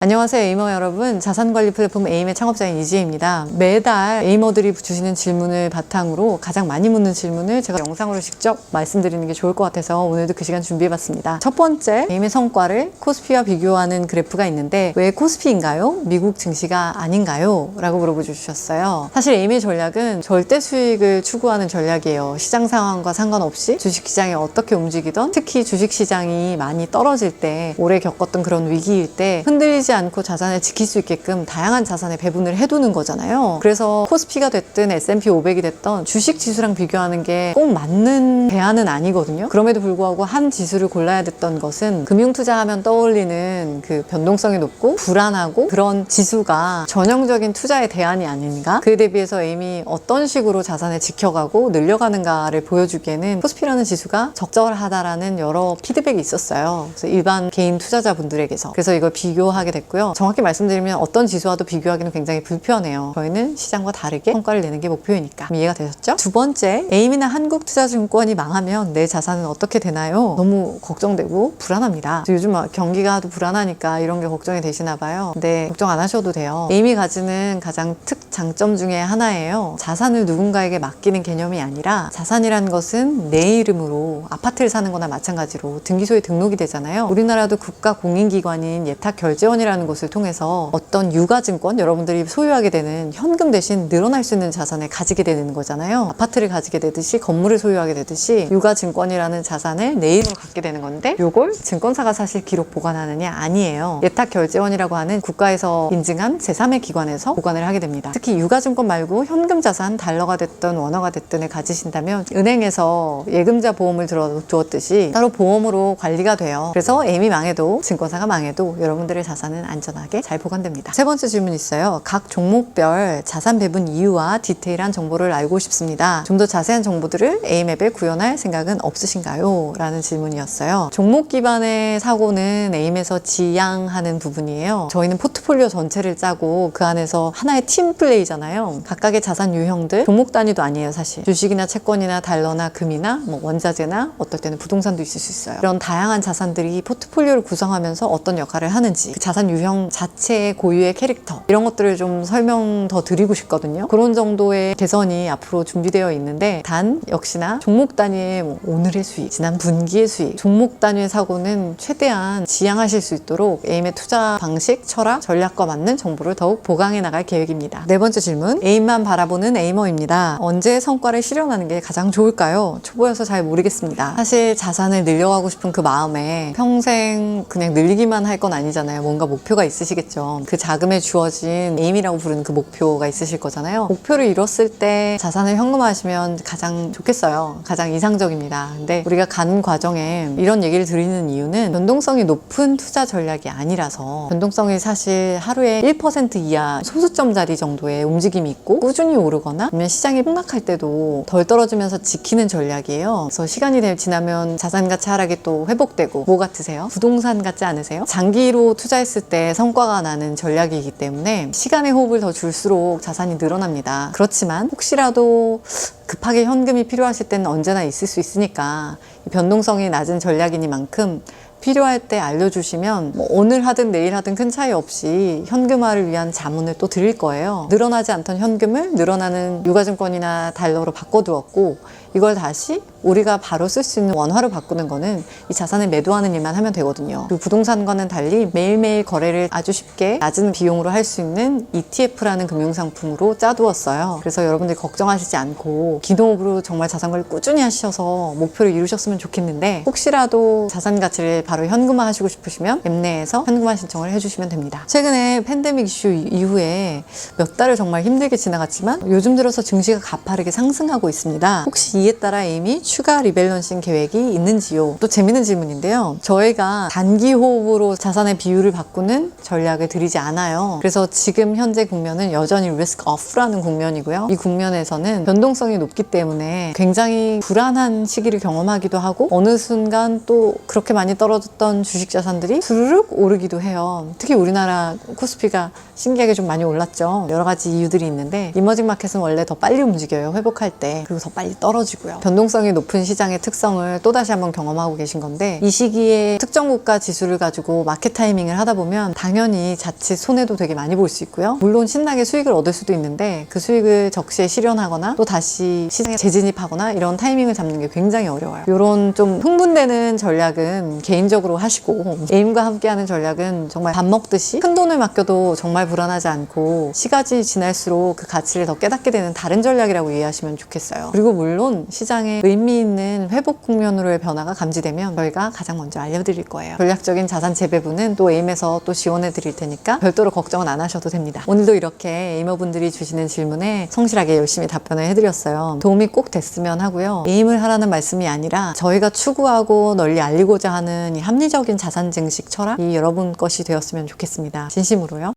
안녕하세요, 에이머 여러분. 자산관리 플랫폼 에임의 창업자인 이지혜입니다. 매달 에이머들이 주시는 질문을 바탕으로 가장 많이 묻는 질문을 제가 영상으로 직접 말씀드리는 게 좋을 것 같아서 오늘도 그 시간 준비해봤습니다. 첫 번째, 에임의 성과를 코스피와 비교하는 그래프가 있는데 왜 코스피인가요? 미국 증시가 아닌가요? 라고 물어보 주셨어요. 사실 에임의 전략은 절대 수익을 추구하는 전략이에요. 시장 상황과 상관없이 주식시장이 어떻게 움직이던, 특히 주식시장이 많이 떨어질 때, 올해 겪었던 그런 위기일 때 흔들리지 않고 자산을 지킬 수 있게끔 다양한 자산에 배분을 해두는 거잖아요. 그래서 코스피가 됐든 S&P 500이 됐던 주식 지수랑 비교하는 게 꼭 맞는 대안은 아니거든요. 그럼에도 불구하고 한 지수를 골라야 됐던 것은 금융투자하면 떠올리는 그 변동성이 높고 불안하고 그런 지수가 전형적인 투자의 대안이 아닌가? 그에 대비해서 에임이 어떤 식으로 자산을 지켜가고 늘려가는가를 보여주기에는 코스피라는 지수가 적절하다라는 여러 피드백이 있었어요. 그래서 일반 개인 투자자분들에게서. 그래서 이걸 비교하게 됐고요. 정확히 말씀드리면 어떤 지수와도 비교하기는 굉장히 불편해요. 저희는 시장과 다르게 성과를 내는 게 목표이니까. 이해가 되셨죠? 두 번째, 에임이나 한국투자증권이 망하면 내 자산은 어떻게 되나요? 너무 걱정되고 불안합니다. 요즘 경기가 또 불안하니까 이런 게 걱정이 되시나 봐요. 근데 걱정 안 하셔도 돼요. 에임이 가지는 가장 특장점 중에 하나예요. 자산을 누군가에게 맡기는 개념이 아니라 자산이라는 것은 내 이름으로 아파트를 사는 거나 마찬가지로 등기소에 등록이 되잖아요. 우리나라도 국가 공인기관인 예탁결제원이라는 곳을 통해서 어떤 유가증권, 여러분들이 소유하게 되는 현금 대신 늘어날 수 있는 자산을 가지게 되는 거잖아요. 아파트를 가지게 되듯이 건물을 소유하게 되듯이 유가증권이라는 자산을 내 이름으로 갖게 되는 건데 요걸 증권사가 사실 기록 보관하느냐? 아니에요. 예탁결제원이라고 하는 국가에서 인증한 제3의 기관에서 보관을 하게 됩니다. 특히 유가증권 말고 현금 자산, 달러가 됐든 원화가 됐든을 가지신다면 은행에서 예금자 보험을 들어두었듯이 따로 보험으로 관리가 돼요. 그래서 에임이 망해도 증권사가 망해도 여러분들의 자산은 안전하게 잘 보관됩니다. 세 번째 질문 있어요. 각 종목별 자산 배분 이유와 디테일한 정보를 알고 싶습니다. 좀 더 자세한 정보들을 에임앱에 구현할 생각은 없으신가요? 라는 질문이었어요. 종목 기반의 사고는 에임에서 지향하는 부분이에요. 저희는 포트폴리오 전체를 짜고 그 안에서 하나의 팀 플레이잖아요. 각각의 자산 유형들, 종목 단위도 아니에요, 사실. 주식이나 채권이나 달러나 금이나 원자재나 어떨 때는 부동산도 있을 수 있어요. 이런 다양한 자산들이 포트폴리오를 구성하면서 어떤 역할을 하는지, 그 자산 유형 자체의 고유의 캐릭터, 이런 것들을 좀 설명 더 드리고 싶거든요. 그런 정도의 개선이 앞으로 준비되어 있는데 단 역시나 종목 단위의 오늘의 수익, 지난 분기의 수익, 종목 단위의 사고는 최대한 지향하실 수 있도록 에임의 투자 방식, 철학, 전략과 맞는 정보를 더욱 보강해 나갈 계획입니다. 네 번째 질문, 에임만 바라보는 에이머입니다. 언제 성과를 실현하는 게 가장 좋을까요? 초보여서 잘 모르겠습니다. 사실 자산을 늘려가고 싶은 그 마음에 평생 그냥 늘리기만 할 건 아니잖아요. 뭔가 목표가 있으시겠죠. 그 자금에 주어진 에임이라고 부르는 그 목표가 있으실 거잖아요. 목표를 이뤘을 때 자산을 현금화하시면 가장 좋겠어요. 가장 이상적입니다. 근데 우리가 가는 과정에 이런 얘기를 드리는 이유는 변동성이 높은 투자 전략이 아니라서, 변동성이 사실 하루에 1% 이하 소수점짜리 정도의 움직임이 있고 꾸준히 오르거나 아니면 시장이 폭락할 때도 덜 떨어지면서 지키는 전략이에요. 그래서 시간이 지나면 자산 가치 하락이 또 회복되고. 뭐 같으세요? 부동산 같지 않으세요? 장기로 투자했을 때 성과가 나는 전략이기 때문에 시간의 호흡을 더 줄수록 자산이 늘어납니다. 그렇지만 혹시라도 급하게 현금이 필요하실 때는 언제나 있을 수 있으니까 변동성이 낮은 전략이니만큼 필요할 때 알려주시면 오늘 하든 내일 하든 큰 차이 없이 현금화를 위한 자문을 또 드릴 거예요. 늘어나지 않던 현금을 늘어나는 유가증권이나 달러로 바꿔두었고, 이걸 다시 우리가 바로 쓸 수 있는 원화로 바꾸는 거는 이 자산을 매도하는 일만 하면 되거든요. 그리고 부동산과는 달리 매일매일 거래를 아주 쉽게 낮은 비용으로 할 수 있는 ETF라는 금융상품으로 짜두었어요. 그래서 여러분들이 걱정하시지 않고 기노업으로 정말 자산관리 꾸준히 하셔서 목표를 이루셨으면 좋겠는데, 혹시라도 자산 가치를 바로 현금화 하시고 싶으시면 앱내에서 현금화 신청을 해주시면 됩니다. 최근에 팬데믹 이슈 이후에 몇 달을 정말 힘들게 지나갔지만 요즘 들어서 증시가 가파르게 상승하고 있습니다. 혹시 이에 따라 에임이 추가 리밸런싱 계획이 있는지요? 또 재밌는 질문인데요. 저희가 단기 호흡으로 자산의 비율을 바꾸는 전략을 드리지 않아요. 그래서 지금 현재 국면은 여전히 리스크 오프라는 국면이고요. 이 국면에서는 변동성이 높기 때문에 굉장히 불안한 시기를 경험하기도 하고, 어느 순간 또 그렇게 많이 떨어졌던 주식 자산들이 스르륵 오르기도 해요. 특히 우리나라 코스피가 신기하게 좀 많이 올랐죠. 여러 가지 이유들이 있는데 이머징 마켓은 원래 더 빨리 움직여요. 회복할 때. 그리고 더 빨리 떨어지고요. 변동성이 높은 시장의 특성을 또다시 한번 경험하고 계신 건데, 이 시기에 특정 국가 지수를 가지고 마켓 타이밍을 하다 보면 당연히 자칫 손해도 되게 많이 볼 수 있고요. 물론 신나게 수익을 얻을 수도 있는데 그 수익을 적시에 실현하거나 또 다시 시장에 재진입하거나 이런 타이밍을 잡는 게 굉장히 어려워요. 이런 좀 흥분되는 전략은 개인적으로 하시고, 에임과 함께하는 전략은 정말 밥 먹듯이 큰 돈을 맡겨도 정말 불안하지 않고 시간이 지날수록 그 가치를 더 깨닫게 되는 다른 전략이라고 이해하시면 좋겠어요. 그리고 물론 시장에 의미 있는 회복 국면으로의 변화가 감지되면 저희가 가장 먼저 알려드릴 거예요. 전략적인 자산 재배분은 또 에임에서 또 지원해 드릴 테니까 별도로 걱정은 안 하셔도 됩니다. 오늘도 이렇게 에이머분들이 주시는 질문에 성실하게 열심히 답변을 해드렸어요. 도움이 꼭 됐으면 하고요. 에임을 하라는 말씀이 아니라 저희가 추구하고 널리 알리고자 하는 이 합리적인 자산 증식 철학이 여러분 것이 되었으면 좋겠습니다. 진심으로요.